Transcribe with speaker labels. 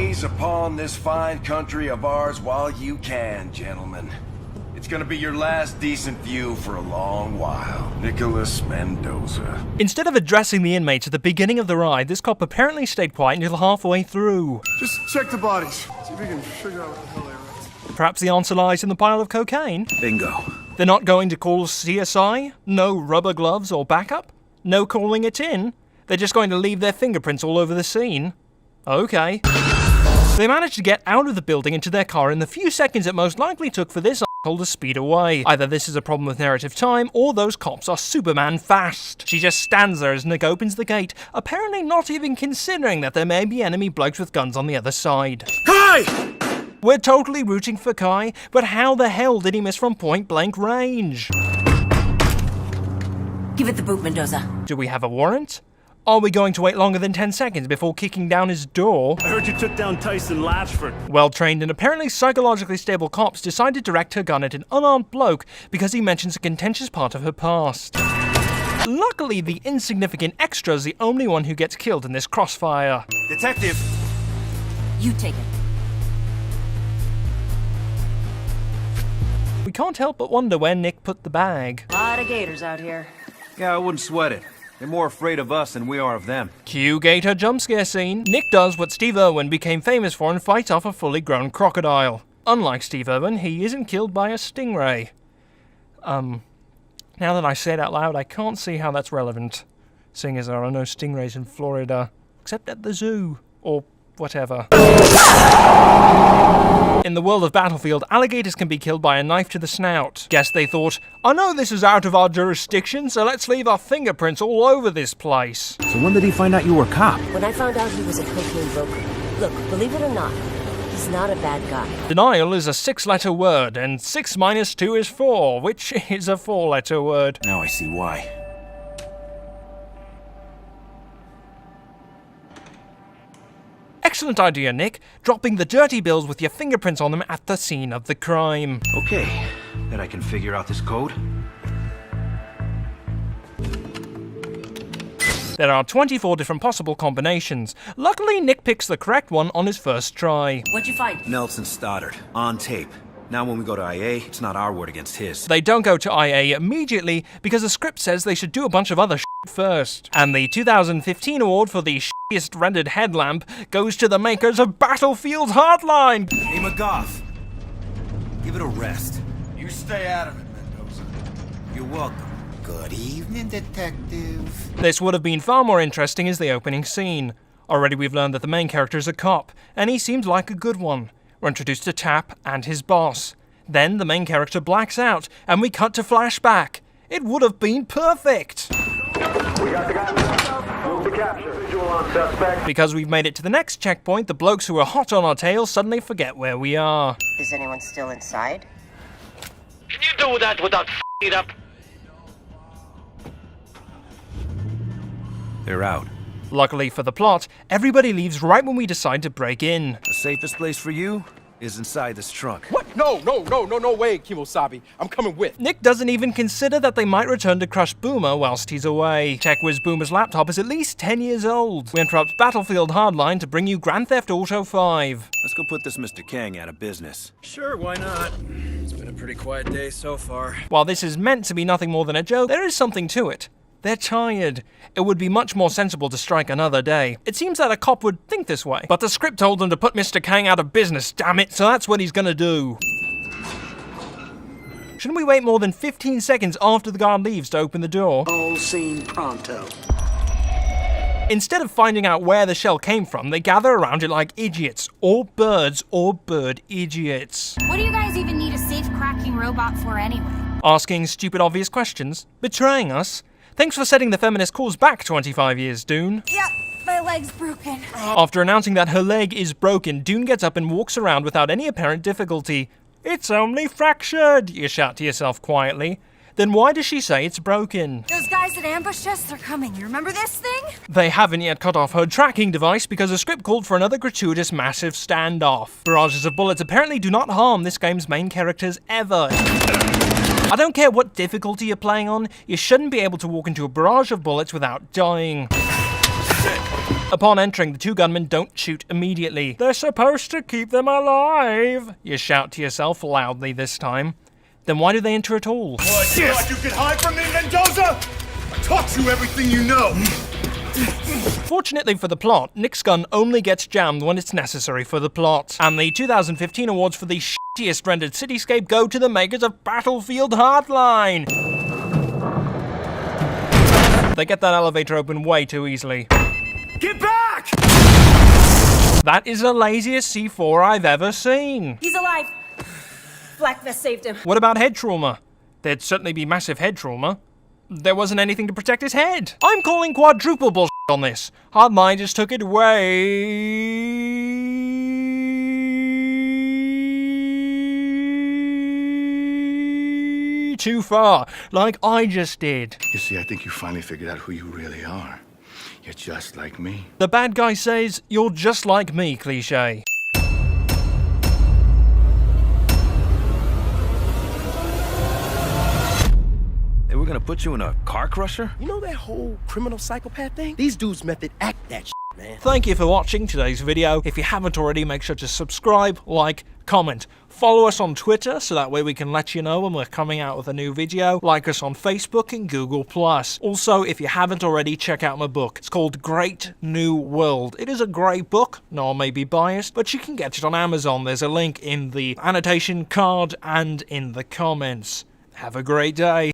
Speaker 1: gaze upon this fine country of ours while you can, gentlemen. It's gonna be your last decent view for a long while. Nicholas Mendoza.
Speaker 2: Instead of addressing the inmates at the beginning of the ride, this cop apparently stayed quiet until halfway through.
Speaker 3: Just check the bodies. See if we can figure out what the hell they were.
Speaker 2: Perhaps the answer lies in the pile of cocaine.
Speaker 4: Bingo.
Speaker 2: They're not going to call CSI? No rubber gloves or backup? No calling it in? They're just going to leave their fingerprints all over the scene? Okay. They managed to get out of the building into their car in the few seconds it most likely took for this to speed away. Either this is a problem with narrative time, or those cops are Superman fast. She just stands there as Nick opens the gate, apparently not even considering that there may be enemy blokes with guns on the other side.
Speaker 4: Kai!
Speaker 2: We're totally rooting for Kai, but how the hell did he miss from point-blank range?
Speaker 5: Give it the boot, Mendoza.
Speaker 2: Do we have a warrant? Are we going to wait longer than 10 seconds before kicking down his door?
Speaker 6: I heard you took down Tyson Latchford.
Speaker 2: Well-trained and apparently psychologically stable cops decide to direct her gun at an unarmed bloke because he mentions a contentious part of her past. Luckily, the insignificant extra is the only one who gets killed in this crossfire.
Speaker 4: Detective!
Speaker 5: You take it.
Speaker 2: We can't help but wonder where Nick put the bag.
Speaker 5: Lot of gators out here.
Speaker 4: Yeah, I wouldn't sweat it. They're more afraid of us than we are of them.
Speaker 2: Cue Gator jump scare scene. Nick does what Steve Irwin became famous for and fights off a fully grown crocodile. Unlike Steve Irwin, he isn't killed by a stingray. Now that I say it out loud, I can't see how that's relevant, seeing as there are no stingrays in Florida, except at the zoo, or whatever. In the world of Battlefield, alligators can be killed by a knife to the snout. Guess they thought, I know this is out of our jurisdiction, so let's leave our fingerprints all over this place.
Speaker 4: So when did he find out you were a cop?
Speaker 5: When I found out he was a cocaine broker. Look, believe it or not, he's not a bad guy.
Speaker 2: Denial is a 6-letter word, and 6 minus 2 is 4, which is a 4-letter word.
Speaker 4: Now I see why.
Speaker 2: Excellent idea, Nick. Dropping the dirty bills with your fingerprints on them at the scene of the crime.
Speaker 4: Okay, bet I can figure out this code.
Speaker 2: There are 24 different possible combinations. Luckily, Nick picks the correct one on his first try.
Speaker 5: What'd you find?
Speaker 4: Nelson Stoddard, on tape. Now when we go to IA, it's not our word against his.
Speaker 2: They don't go to IA immediately because the script says they should do a bunch of other shit first. And the 2015 award for the shittiest rendered headlamp goes to the makers of Battlefield Hardline!
Speaker 4: Hey, McGough. Give it a rest.
Speaker 1: You stay out of it, Mendoza.
Speaker 4: You're welcome.
Speaker 7: Good evening, Detective.
Speaker 2: This would have been far more interesting as the opening scene. Already we've learned that the main character is a cop, and he seems like a good one. We're introduced to Tap and his boss. Then the main character blacks out, and we cut to flashback. It would have been perfect!
Speaker 8: We got the guy. Move to capture. Visual on suspect.
Speaker 2: Because we've made it to the next checkpoint, the blokes who are hot on our tail suddenly forget where we are.
Speaker 9: Is anyone still inside?
Speaker 6: Can you do that without f***ing it up?
Speaker 4: They're out.
Speaker 2: Luckily for the plot, everybody leaves right when we decide to break in.
Speaker 4: The safest place for you is inside this trunk.
Speaker 3: What? No way, Kimosabi. I'm coming with.
Speaker 2: Nick doesn't even consider that they might return to crush Boomer whilst he's away. Check whiz Boomer's laptop is at least 10 years old. We interrupt Battlefield Hardline to bring you Grand Theft Auto 5.
Speaker 4: Let's go put this Mr. Kang out of business.
Speaker 10: Sure, why not? It's been a pretty quiet day so far.
Speaker 2: While this is meant to be nothing more than a joke, there is something to it. They're tired. It would be much more sensible to strike another day. It seems that a cop would think this way. But the script told them to put Mr. Kang out of business, damn it, so that's what he's gonna do. Shouldn't we wait more than 15 seconds after the guard leaves to open the door?
Speaker 7: All seen pronto.
Speaker 2: Instead of finding out where the shell came from, they gather around it like idiots. Or birds, or bird idiots.
Speaker 11: What do you guys even need a safe-cracking robot for anyway?
Speaker 2: Asking stupid obvious questions. Betraying us. Thanks for setting the feminist cause back 25 years, Dune.
Speaker 11: Yep, my leg's broken.
Speaker 2: After announcing that her leg is broken, Dune gets up and walks around without any apparent difficulty. It's only fractured, you shout to yourself quietly. Then why does she say it's broken?
Speaker 11: Those guys that ambushed us, they're coming. You remember this thing?
Speaker 2: They haven't yet cut off her tracking device because the script called for another gratuitous massive standoff. Barrages of bullets apparently do not harm this game's main characters ever. I don't care what difficulty you're playing on, you shouldn't be able to walk into a barrage of bullets without dying. Upon entering, the two gunmen don't shoot immediately. They're supposed to keep them alive, you shout to yourself loudly this time. Then why do they enter at all?
Speaker 3: What, you thought you could hide from me, Mendoza? I taught you everything you know.
Speaker 2: Fortunately for the plot, Nick's gun only gets jammed when it's necessary for the plot. And the 2015 awards for the shittiest rendered cityscape go to the makers of Battlefield Hardline. They get that elevator open way too easily.
Speaker 3: Get back!
Speaker 2: That is the laziest C4 I've ever seen.
Speaker 5: He's alive. Black Vest saved him.
Speaker 2: What about head trauma? There'd certainly be massive head trauma. There wasn't anything to protect his head. I'm calling quadruple bullshit on this. Hardline just took it way too far, like I just did.
Speaker 3: You see, I think you finally figured out who you really are. You're just like me.
Speaker 2: The bad guy says, "You're just like me," cliche.
Speaker 4: They were gonna put you in a car crusher?
Speaker 10: You know that whole criminal psychopath thing? These dudes method act that shit, man.
Speaker 2: Thank you for watching today's video. If you haven't already, make sure to subscribe, like, comment. Follow us on Twitter, so that way we can let you know when we're coming out with a new video. Like us on Facebook and Google+. Also, if you haven't already, check out my book. It's called Great New World. It is a great book. No, I may be biased, but you can get it on Amazon. There's a link in the annotation card and in the comments. Have a great day.